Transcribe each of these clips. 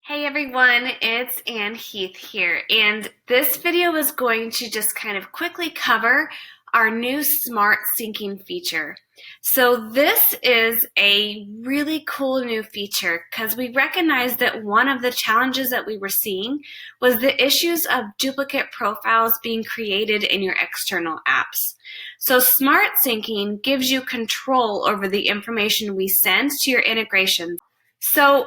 Hey everyone, it's Ann Heath here, and this video is going to just kind of quickly cover our new smart syncing feature. So this is a really cool new feature because we recognized that one of the challenges that we were seeing was the issues of duplicate profiles being created in your external apps. So smart syncing gives you control over the information we send to your integration. So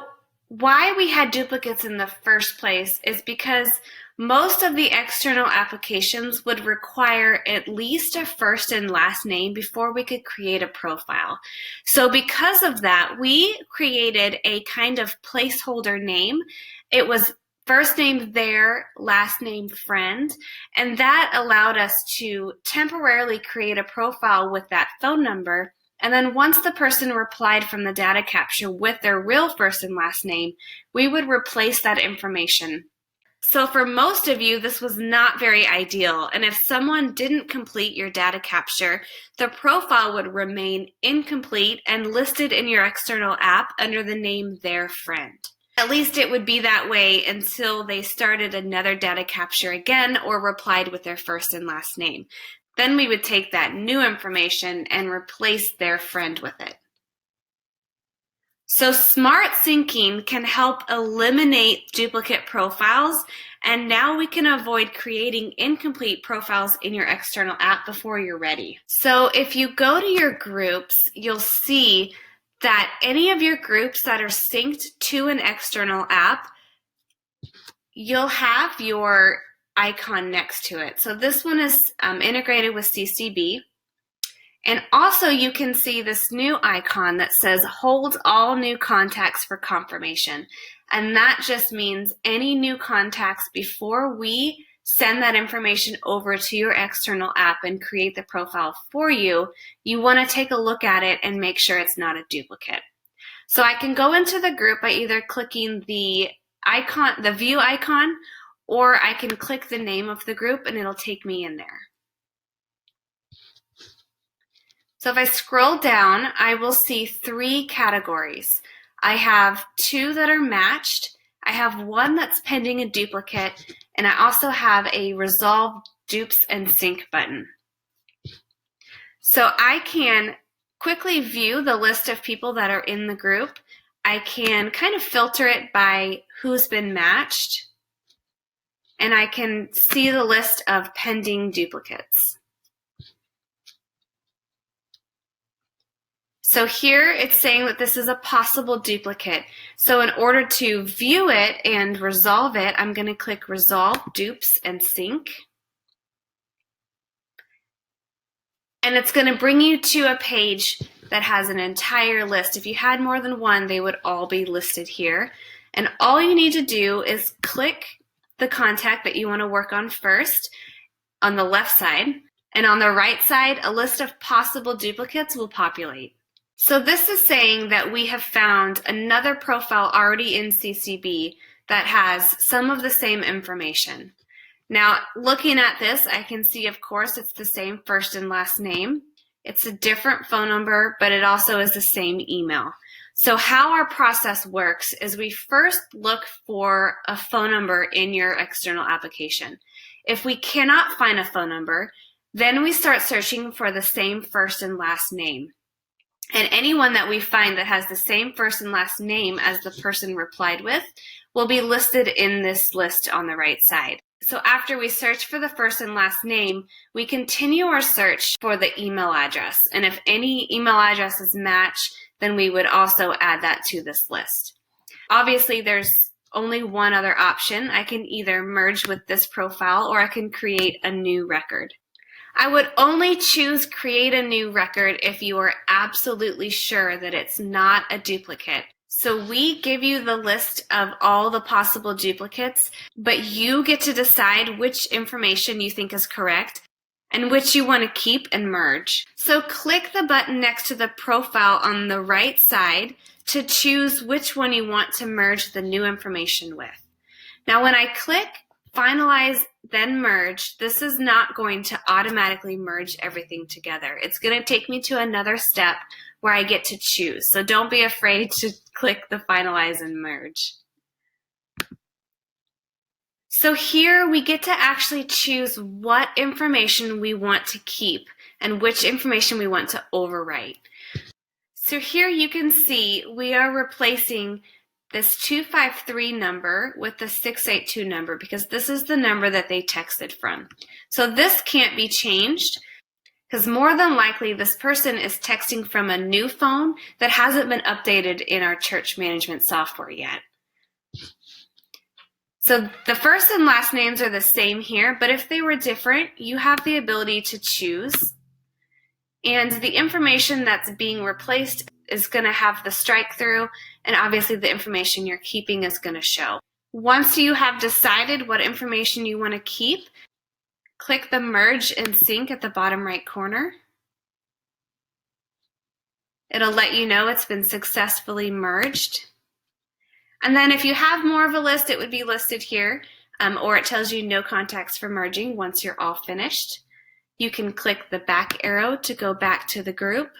why we had duplicates in the first place is because most of the external applications would require at least a first and last name before we could create a profile. So because of that, we created a kind of placeholder name. It was first name there, last name friend, and that allowed us to temporarily create a profile with that phone number. And then once the person replied from the data capture with their real first and last name, we would replace that information. So for most of you, this was not very ideal. And if someone didn't complete your data capture, the profile would remain incomplete and listed in your external app under the name their friend. At least it would be that way until they started another data capture again or replied with their first and last name. Then we would take that new information and replace their friend with it. So smart syncing can help eliminate duplicate profiles, and now we can avoid creating incomplete profiles in your external app before you're ready. So if you go to your groups, you'll see that any of your groups that are synced to an external app, you'll have your icon next to it. So this one is integrated with CCB. And also you can see this new icon that says hold all new contacts for confirmation. And that just means any new contacts before we send that information over to your external app and create the profile for you, you want to take a look at it and make sure it's not a duplicate. So I can go into the group by either clicking the icon, the view icon, or I can click the name of the group and it'll take me in there. So if I scroll down, I will see 3 categories. I have 2 that are matched, I have 1 that's pending a duplicate, and I also have a resolve dupes and sync button. So I can quickly view the list of people that are in the group. I can kind of filter it by who's been matched, and I can see the list of pending duplicates. So here it's saying that this is a possible duplicate. So in order to view it and resolve it, I'm going to click Resolve Dupes and Sync. And it's going to bring you to a page that has an entire list. If you had more than one, they would all be listed here. And all you need to do is click the contact that you want to work on first on the left side. And on the right side, a list of possible duplicates will populate. So this is saying that we have found another profile already in CCB that has some of the same information. Now, looking at this, I can see, of course, it's the same first and last name. It's a different phone number, but it also is the same email. So how our process works is we first look for a phone number in your external application. If we cannot find a phone number, then we start searching for the same first and last name. And anyone that we find that has the same first and last name as the person replied with will be listed in this list on the right side. So after we search for the first and last name, we continue our search for the email address. And if any email addresses match, then we would also add that to this list. Obviously, there's only one other option. I can either merge with this profile or I can create a new record. I would only choose create a new record if you are absolutely sure that it's not a duplicate. So we give you the list of all the possible duplicates, but you get to decide which information you think is correct and which you want to keep and merge. So click the button next to the profile on the right side to choose which one you want to merge the new information with. Now when I click Finalize, then merge, this is not going to automatically merge everything together. It's going to take me to another step where I get to choose. So don't be afraid to click the finalize and merge. So here we get to actually choose what information we want to keep and which information we want to overwrite. So here you can see we are replacing this 253 number with the 682 number because this is the number that they texted from. So this can't be changed because more than likely this person is texting from a new phone that hasn't been updated in our church management software yet. So the first and last names are the same here, but if they were different, you have the ability to choose. And the information that's being replaced is going to have the strike through, and obviously the information you're keeping is going to show. Once you have decided what information you want to keep, click the Merge and Sync at the bottom right corner. It'll let you know it's been successfully merged. And then if you have more of a list, it would be listed here, or it tells you no contacts for merging once you're all finished. You can click the back arrow to go back to the group.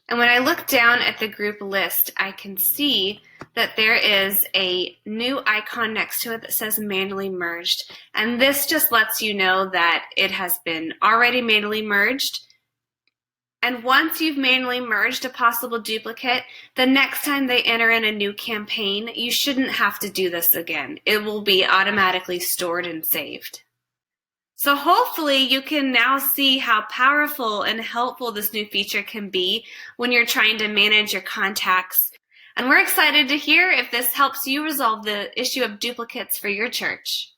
And when I look down at the group list, I can see that there is a new icon next to it that says manually merged. And this just lets you know that it has been already manually merged. And once you've manually merged a possible duplicate, the next time they enter in a new campaign, you shouldn't have to do this again. It will be automatically stored and saved. So hopefully you can now see how powerful and helpful this new feature can be when you're trying to manage your contacts. And we're excited to hear if this helps you resolve the issue of duplicates for your church.